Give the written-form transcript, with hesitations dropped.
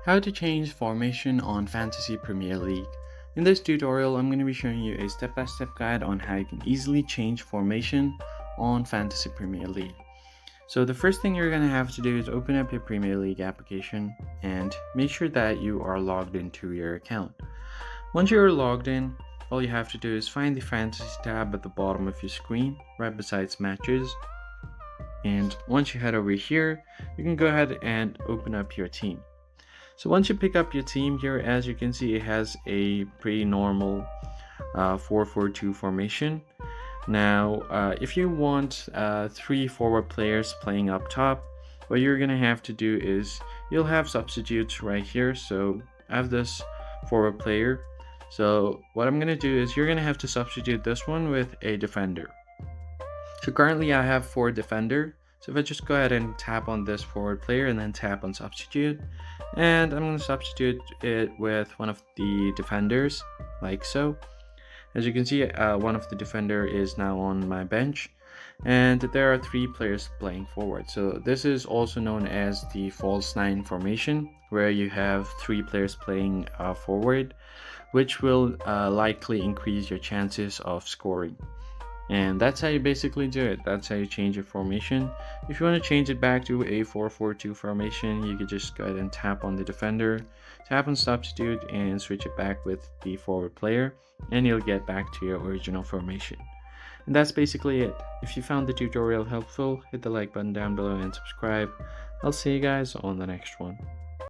How to change formation on Fantasy Premier League. In this tutorial, I'm going to be showing you a step-by-step guide on how you can easily change formation on Fantasy Premier League. So the first thing you're going to have to do is open up your Premier League application and make sure that you are logged into your account. Once you're logged in, all you have to do is find the Fantasy tab at the bottom of your screen, right beside Matches. And once you head over here, you can go ahead and open up your team. So once you pick up your team here, as you can see, it has a pretty normal 4-4-2 formation. Now, if you want 3 forward players playing up top, what you're going to have to do is you'll have substitutes right here. So I have this forward player. So what I'm going to do is you're going to have to substitute this one with a defender. So currently I have 4 defender. So if I just go ahead and tap on this forward player and then tap on substitute, and I'm going to substitute it with one of the defenders, like so. As you can see, one of the defender is now on my bench, and there are 3 players playing forward. So this is also known as the false 9 formation, where you have 3 players playing forward, which will likely increase your chances of scoring. And that's how you basically do it. That's how you change your formation. If you want to change it back to a 4-4-2 formation, you could just go ahead and tap on the defender, tap on substitute, and switch it back with the forward player, and you'll get back to your original formation. And that's basically it. If you found the tutorial helpful, hit the like button down below and subscribe. I'll see you guys on the next one.